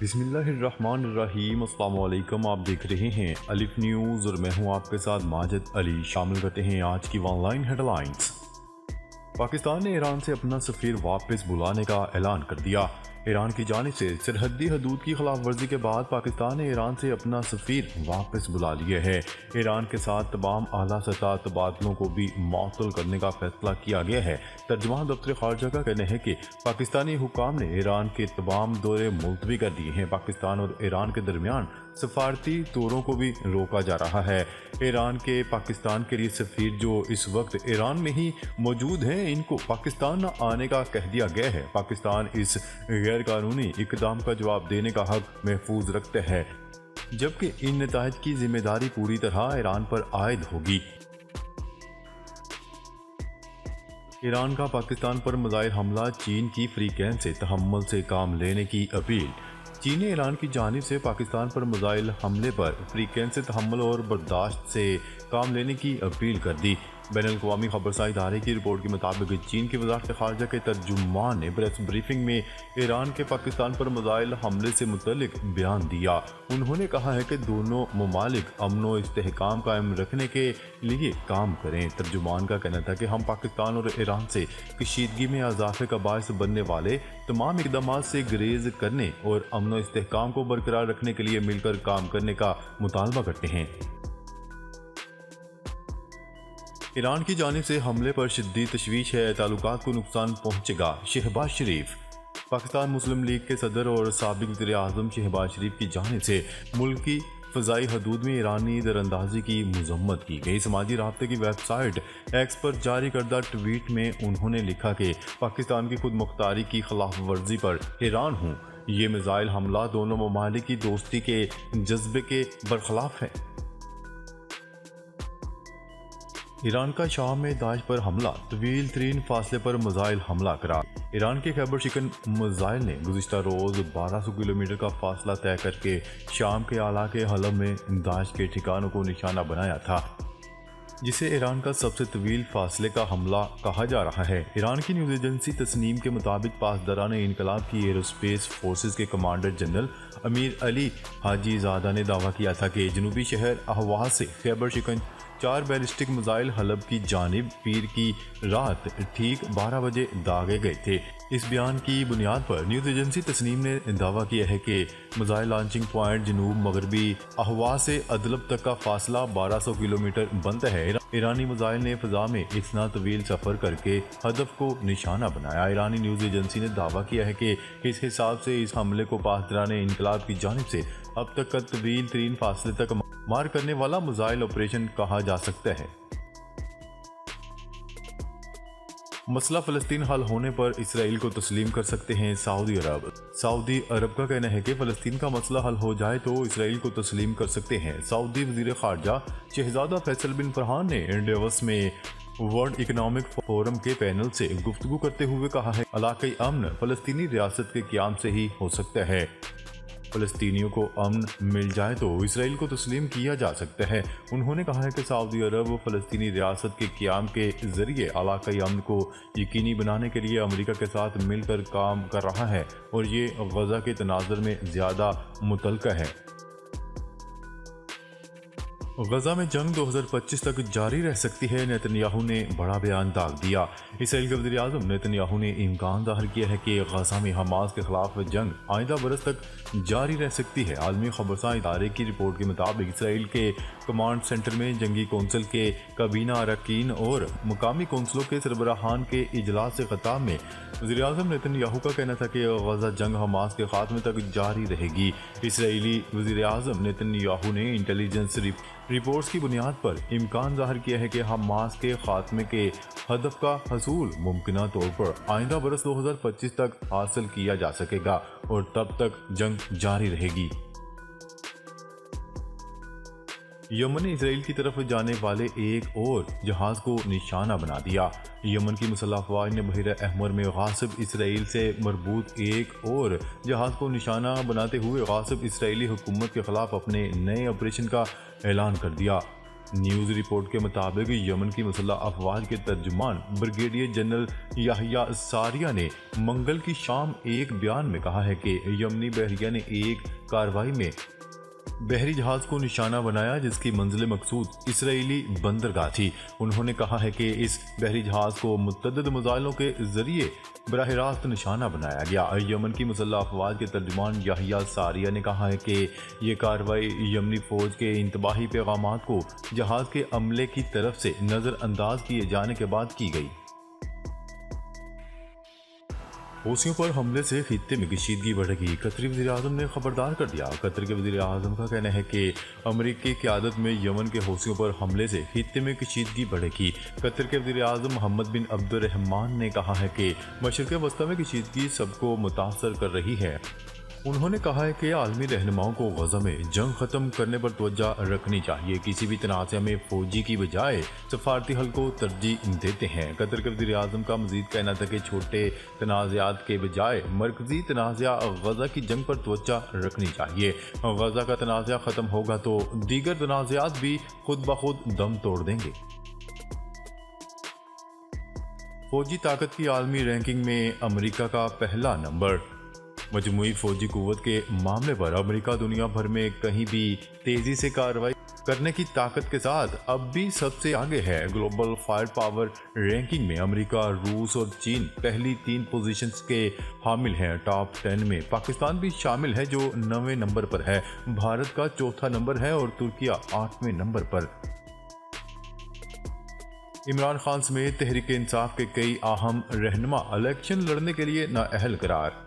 بسم اللہ الرحمن الرحیم۔ السلام علیکم، آپ دیکھ رہے ہیں الف نیوز اور میں ہوں آپ کے ساتھ ماجد علی۔ شامل کرتے ہیں آج کی online headlines. Pakistan نے ایران سے اپنا سفیر واپس بلانے کا اعلان کر دیا۔ ایران کی جانب سے سرحدی حدود کی خلاف ورزی کے بعد پاکستان نے ایران سے اپنا سفیر واپس بلا لیا ہے۔ ایران کے ساتھ تمام اعلیٰ سطح تبادلوں کو بھی معطل کرنے کا فیصلہ کیا گیا ہے۔ ترجمان دفتر خارجہ کا کہنا ہے کہ پاکستانی حکام نے ایران کے تمام دورے ملتوی کر دیے ہیں۔ پاکستان اور ایران کے درمیان سفارتی دوروں کو بھی روکا جا رہا ہے۔ ایران کے پاکستان کے لیے سفیر جو اس وقت ایران میں ہی موجود ہیں، ان کو پاکستان نہ آنے کا کہہ دیا گیا ہے۔ پاکستان اس غیر قانونی اقدام کا جواب دینے کا حق محفوظ رکھتا ہے، جبکہ ان نتائج کی ذمہ داری پوری طرح ایران پر عائد ہوگی۔ ایران کا پاکستان پر میزائل حملہ، چین کی فریقین سے تحمل سے کام لینے کی اپیل۔ چین نے ایران کی جانب سے پاکستان پر میزائل حملے پر فریقین سے تحمل اور برداشت سے کام لینے کی اپیل کر دی۔ بین الاقوامی خبرساں ادارے کی رپورٹ کے مطابق چین کی وزارت خارجہ کے ترجمان نے پریس بریفنگ میں ایران کے پاکستان پر میزائل حملے سے متعلق بیان دیا۔ انہوں نے کہا ہے کہ دونوں ممالک امن و استحکام قائم رکھنے کے لیے کام کریں۔ ترجمان کا کہنا تھا کہ ہم پاکستان اور ایران سے کشیدگی میں اضافے کا باعث بننے والے تمام اقدامات سے گریز کرنے اور امن و استحکام کو برقرار رکھنے کے لیے مل کر کام کرنے کا مطالبہ کرتے ہیں۔ ایران کی جانب سے حملے پر شدید تشویش ہے، تعلقات کو نقصان پہنچے گا۔ شہباز شریف۔ پاکستان مسلم لیگ کے صدر اور سابق وزیر اعظم شہباز شریف کی جانب سے ملک کی فضائی حدود میں ایرانی دراندازی کی مذمت کی گئی۔ سماجی رابطے کی ویب سائٹ ایکس پر جاری کردہ ٹویٹ میں انہوں نے لکھا کہ پاکستان کی خود مختاری کی خلاف ورزی پر حیران ہوں۔ یہ میزائل حملہ دونوں ممالک کی دوستی کے جذبے کے برخلاف ہے۔ ایران کا شام میں داعش پر حملہ، طویل ترین فاصلے پر میزائل حملہ قرار۔ ایران کے خیبر شکن میزائل نے گزشتہ روز 1200 کلومیٹر کا فاصلہ طے کر کے شام کے علاقے حلب میں داعش کے ٹھکانوں کو نشانہ بنایا تھا، جسے ایران کا سب سے طویل فاصلے کا حملہ کہا جا رہا ہے۔ ایران کی نیوز ایجنسی تسنیم کے مطابق پاسداران انقلاب کی ایروسپیس فورسز کے کمانڈر جنرل امیر علی حاجی زادہ نے دعویٰ کیا تھا کہ جنوبی شہر احواز سے خیبر شکن 4 بیلسٹک میزائل حلب کی جانب پیر کی رات ٹھیک 12 بجے داغے گئے تھے۔ اس بیان کی بنیاد پر نیوز ایجنسی تسنیم نے دعویٰ کیا ہے کہ میزائل لانچنگ پوائنٹ جنوب مغربی احواز سے ادلب تک کا فاصلہ 1200 کلومیٹر بنتا ہے۔ ایرانی میزائل نے فضا میں اتنا طویل سفر کر کے ہدف کو نشانہ بنایا۔ ایرانی نیوز ایجنسی نے دعویٰ کیا ہے کہ اس حساب سے اس حملے کو پاسداران انقلاب کی جانب سے اب تک کا طویل ترین فاصلے تک مار کرنے والا میزائل آپریشن کہا جا سکتا ہے۔ مسئلہ فلسطین حل ہونے پر اسرائیل کو تسلیم کر سکتے ہیں سعودی عرب۔ سعودی عرب کا کہنا ہے کہ فلسطین کا مسئلہ حل ہو جائے تو اسرائیل کو تسلیم کر سکتے ہیں۔ سعودی وزیر خارجہ شہزادہ فیصل بن فرحان نے ڈیوس میں ورلڈ اکنامک فورم کے پینل سے گفتگو کرتے ہوئے کہا ہے کہ علاقائی امن فلسطینی ریاست کے قیام سے ہی ہو سکتا ہے۔ فلسطینیوں کو امن مل جائے تو اسرائیل کو تسلیم کیا جا سکتا ہے۔ انہوں نے کہا ہے کہ سعودی عرب فلسطینی ریاست کے قیام کے ذریعے علاقائی امن کو یقینی بنانے کے لیے امریکہ کے ساتھ مل کر کام کر رہا ہے اور یہ غزہ کے تناظر میں زیادہ متعلقہ ہے۔ غزہ میں جنگ 2025 تک جاری رہ سکتی ہے، نیتن یاہو نے بڑا بیان داغ دیا۔ اسرائیل کے وزیر اعظم نیتن یاہو نے امکان ظاہر کیا ہے کہ غزہ میں حماس کے خلاف جنگ آئندہ برس تک جاری رہ سکتی ہے۔ عالمی خبرساں ادارے کی رپورٹ کے مطابق اسرائیل کے کمانڈ سینٹر میں جنگی کونسل کے کابینہ اراکین اور مقامی کونسلوں کے سربراہان کے اجلاس سے خطاب میں وزیر اعظم نیتن یاہو کا کہنا تھا کہ غزہ جنگ حماس کے خاتمے تک جاری رہے گی۔ اسرائیلی وزیر اعظم نیتن یاہو نے انٹیلیجنس رپورٹس کی بنیاد پر امکان ظاہر کیا ہے کہ حماس کے خاتمے کے ہدف کا حصول ممکنہ طور پر آئندہ برس 2025 تک حاصل کیا جا سکے گا اور تب تک جنگ جاری رہے گی۔ یمن نے اسرائیل کی طرف جانے والے ایک اور جہاز کو نشانہ بنا دیا۔ یمن کی مسلح افواج نے بحیرہ احمر میں غاصب اسرائیل سے مربوط ایک اور جہاز کو نشانہ بناتے ہوئے غاصب اسرائیلی حکومت کے خلاف اپنے نئے آپریشن کا اعلان کر دیا۔ न्यूज रिपोर्ट के मुताबिक यमन की मुसल्लह अफवाज के तर्जुमान ब्रिगेडियर जनरल याहिया सारिया ने मंगल की शाम एक बयान में कहा है कि यमनी बहरिया ने एक कार्रवाई में बहरी जहाज को निशाना बनाया जिसकी मंजिल मकसूद इसराइली बंदरगाह थी। उन्होंने कहा है कि इस बहरी जहाज को मुतअद्दिद मिसाइलों के जरिए बराह रास्त निशाना बनाया गया। यमन की मुसल्लह अफवाज के तर्जुमान याहिया सारिया ने कहा है कि ये कार्रवाई यमनी फौज के इंतबाही पैगामात को जहाज के अमले की तरफ से नज़रअंदाज किए जाने के बाद की गई। हौसियों पर हमले से खित्ते में कशीदगी बढ़ेगी, कतरी वज़ीर-ए-आज़म ने खबरदार कर दिया। कतर के वज़ीर-ए-आज़म का कहना है कि अमरीकी क़यादत में यमन के हौसियों पर हमले से खित्ते में कशीदगी बढ़ेगी। कतर के वज़ीर-ए-आज़म मोहम्मद बिन अब्दुर्रहमान ने कहा है कि मशरिक़ वस्ता में कशीदगी सबको मुतासर कर रही है। उन्होंने कहा है कि आलमी रहनुमाओं को गज़ा में जंग ख़त्म करने पर तवज्जो रखनी चाहिए, किसी भी तनाज़ा में फ़ौजी की बजाय सफारती हल को तरजीह देते हैं। कतर के वज़ीर-ए-आज़म का मज़ीद कहना था कि छोटे तनाज़ात के बजाय मरकज़ी तनाज़ा गज़ा की जंग पर तवज्जो रखनी चाहिए। गज़ा का तनाज़ा ख़त्म होगा तो दीगर तनाज़ात भी खुद ब खुद दम तोड़ देंगे। फ़ौजी ताकत की आलमी रैंकिंग में अमरीका का पहला नंबर। मजमूई फौजी कुव्वत के मामले पर अमेरिका दुनिया भर में कहीं भी तेजी से कार्रवाई करने की ताकत के साथ अब भी सबसे आगे है। ग्लोबल फायर पावर रैंकिंग में अमेरिका, रूस और चीन पहली 3 पोजीशंस के हामिल हैं। टॉप 10 में पाकिस्तान भी शामिल है जो 9वें नंबर पर है। भारत का चौथा नंबर है और तुर्किया 8वें नंबर पर। इमरान खान समेत तहरीक इंसाफ के कई अहम रहनुमा इलेक्शन लड़ने के लिए नाअहल करार।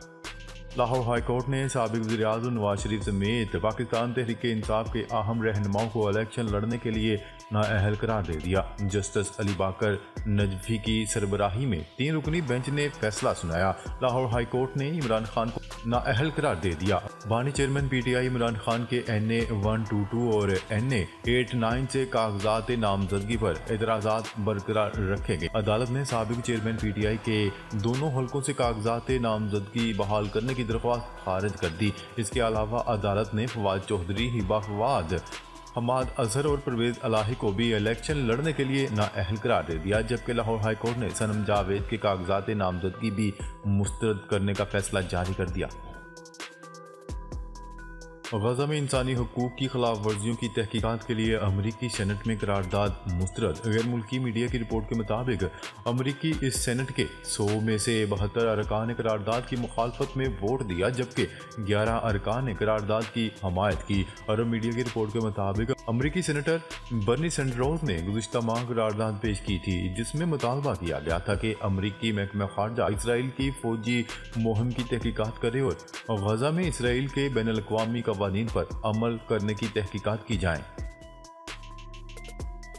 लाहौर हाई कोर्ट ने साबिक वज़ीर-ए-आज़म नवाज शरीफ समेत पाकिस्तान तहरीक इंसाफ के अहम रहनुमाओं को इलेक्शन लड़ने के लिए नाअहल करार दे दिया। जस्टिस अली बाकर नजफी की सरबराही में 3 रुकनी बेंच ने फैसला सुनाया। लाहौर हाई कोर्ट ने इमरान खान को नाअहल करार दे दिया। बानी चेयरमैन PTI इमरान खान के NA 122 और NA 89 से कागजात नामजदगी पर एतराज़ात बरकरार रखे गए। अदालत ने साबिक चेयरमैन PTI के दोनों हलकों से कागजात नामजदगी बहाल करने की दरख्वास्त खारिज कर दी। इसके अलावा अदालत ने फवाद चौधरी, हिबा फवाद, हमाद अजहर और परवेज अलाही को भी इलेक्शन लड़ने के लिए नाअहल करार दे दिया, जबकि लाहौर हाई कोर्ट ने सनम जावेद के कागजात नामजदगी भी मुस्तरद करने का फैसला जारी कर दिया। गज़ा में इंसानी हकूक़ की खिलाफ वर्जियों की तहकीकात के लिए अमरीकी सेनेट में करारदाद मुस्तरद। गैर मुल्की मीडिया की रिपोर्ट के मुताबिक अमरीकी इस सेनेट के 100 में से 72 अरकान ने करारदाद की मुखालफत में वोट दिया, जबकि 11 अरकान ने करारदाद की हमायत की। अरब मीडिया की रिपोर्ट के मुताबिक अमरीकी सेनेटर बर्नी सैंडर्स ने गुज़िश्ता माह करारदाद पेश की थी, जिसमें मुतालबा किया गया था कि अमरीकी महकमा खारजा इसराइल की फौजी मुहिम की तहकीकात करे और गज़ा में इसराइल के बैनुल-अक़वामी कवानीन पर अमल करने की तहकीकात की जाए।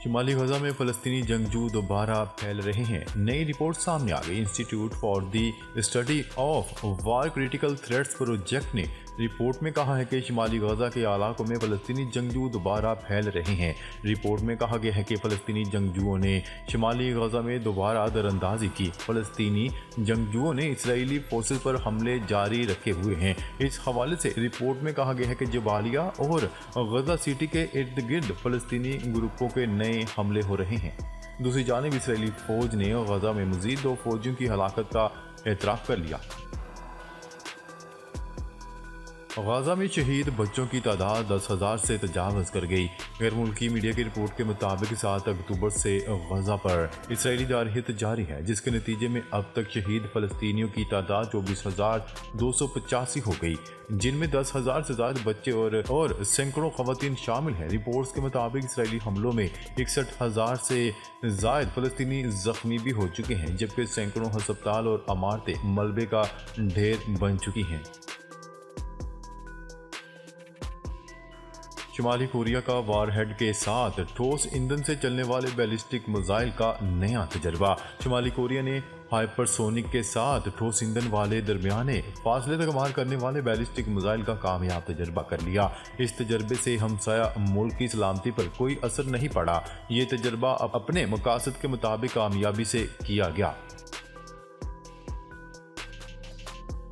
शुमाली गज़ा में फ़लस्तीनी जंगजू दोबारा फैल रहे हैं। नई रिपोर्ट सामने आ गई। Institute for the study of war critical threats project ने रिपोर्ट में कहा है कि शुमाली गज़ा के इलाकों में फ़लस्तीनी जंगजू दोबारा फैल रहे हैं। रिपोर्ट में कहा गया है कि फ़लस्तीनी जंगजुओं ने शुमाली गज़ा में दोबारा दरअंदाजी की। फ़लस्तीनी जंगजुओं ने इसराइली फोर्सेस पर हमले जारी रखे हुए हैं। इस हवाले से रिपोर्ट में कहा गया है कि जबालिया और गज़ा सिटी के इर्द गिर्द फ़लस्तीनी ग्रुपों के नए हमले हो रहे हैं। दूसरी जानिब इसराइली फ़ौज ने गज़ा में मज़ीद 2 फ़ौजियों की हलाकत का एतराफ़ कर लिया। गज़ा में शहीद बच्चों की तादाद 10,000 से तजावज़ कर गई। गैर मुल्की मीडिया की रिपोर्ट के मुताबिक 7 अक्टूबर से गज़ा पर इसराइली जारहियत जारी है, जिसके नतीजे में अब तक शहीद फ़लस्तीनियों की तादाद 24,285 हो गई, जिनमें 10,000 से ज़्यादा बच्चे और सैकड़ों ख़वातीन शामिल हैं। रिपोर्ट्स के मुताबिक इसराइली हमलों में 61,000 से ज़ायद फ़लस्तीनी ज़ख्मी भी हो चुके हैं, जबकि सैकड़ों हस्पताल और इमारतें मलबे का ढेर बन चुकी हैं। शुमाली कोरिया का वारहेड के साथ ठोस ईंधन से चलने वाले बैलिस्टिक मिसाइल का नया तजर्बा। शुमाली कोरिया ने हाइपरसोनिक के साथ ठोस ईंधन वाले दरमियाने फासले तक मार करने वाले बैलिस्टिक मिसाइल का कामयाब तजर्बा कर लिया। इस तजर्बे से हमसाया मुल्क की सलामती पर कोई असर नहीं पड़ा। ये तजर्बा अपने मकासद के मुताबिक कामयाबी से किया गया।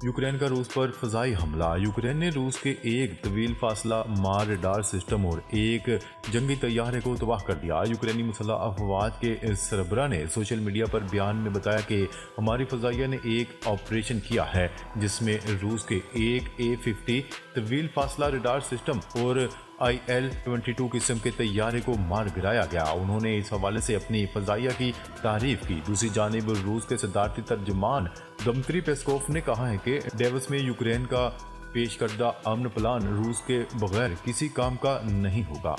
यूक्रेन का रूस पर फजाई हमला। यूक्रेन ने रूस के एक तवील फासला मार रडार सिस्टम और एक जंगी तैयारे को तबाह कर दिया। यूक्रेनी मुसल्लह अफवाज के सरबरा ने सोशल मीडिया पर बयान में बताया कि हमारी फजाइया ने एक ऑपरेशन किया है जिसमें रूस के एक A-50 तवील फासला रडार सिस्टम और IL-22 किस्म के तैयारे को मार गिराया गया। उन्होंने इस हवाले से अपनी फजाइया की तारीफ की। दूसरी जानिब रूस के सदारती तर्जमान दमत्री पेस्कोव ने कहा है कि डेवस में यूक्रेन का पेश करदा अमन प्लान रूस के बगैर किसी काम का नहीं होगा।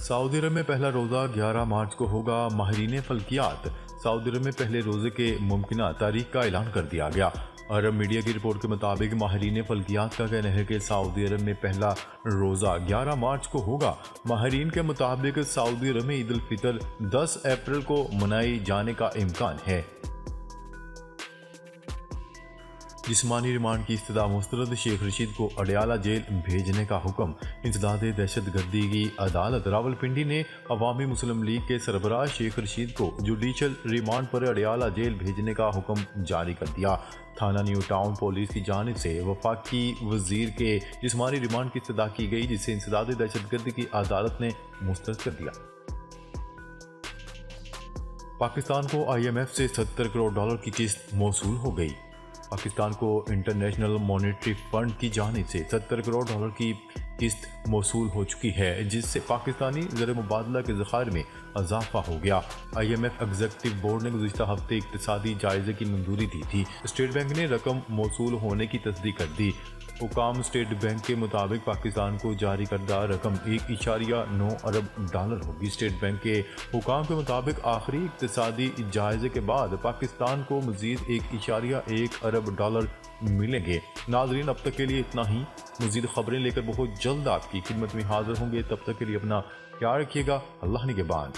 सऊदी अरब में पहला रोज़ा 11 मार्च को होगा। माहिरीन फल्कियात। सऊदी अरब में पहले रोज़े के मुमकिना तारीख का ऐलान कर दिया गया। अरब मीडिया की रिपोर्ट के मुताबिक माहिरीन फल्कियात का कहना है कि सऊदी अरब में पहला रोज़ा 11 मार्च को होगा। माहिरीन के मुताबिक सऊदी अरब में ईद उल फितर 10 अप्रैल को मनाई जाने का इम्कान है। जिस्मानी रिमांड की इस्तदा मुस्तरद शेख रशीद को अडयाला जेल भेजने का हुक्म। इंसदाद दहशतगर्दी की अदालत रावलपिंडी ने अवामी मुस्लिम लीग के सरबराह शेख रशीद को जुडिशल रिमांड पर अडयाला जेल भेजने का हुक्म जारी कर दिया। थाना न्यू टाउन पुलिस की जानिब से वफाकी वजीर के जिस्मानी रिमांड की इस्तदा की गई, जिसे इंसदाद दहशतगर्दी की अदालत ने मुस्तरद कर दिया। पाकिस्तान को IMF से $70 करोड़ की किस्त मौसूल हो गई। पाकिस्तान को इंटरनेशनल मॉनेटरी फंड की जानिब से $70 करोड़ की किस्त मौसूल हो चुकी है, जिससे पाकिस्तानी ज़र मुबादला के ज़खायर में इजाफा हो गया। IMF एग्जीक्यूटिव बोर्ड ने गुज़िश्ता हफ्ते इक़्तिसादी जायज़े की मंजूरी दी थी। स्टेट बैंक ने रकम मौसूल होने की तस्दीक कर दी। हुकाम स्टेट बैंक के मुताबिक पाकिस्तान को जारी करदा रकम $1.9 अरब होगी। स्टेट बैंक के हुकाम के मुताबिक आखिरी इक़्तिसादी जायज़े के बाद पाकिस्तान को मज़ीद $1.1 अरब मिलेंगे। नाज़रीन, अब तक के लिए इतना ही। मज़ीद खबरें लेकर बहुत जल्द आपकी खिदमत में हाजिर होंगे। तब तक के लिए अपना ख्याल रखिएगा। अल्लाह निगहबान।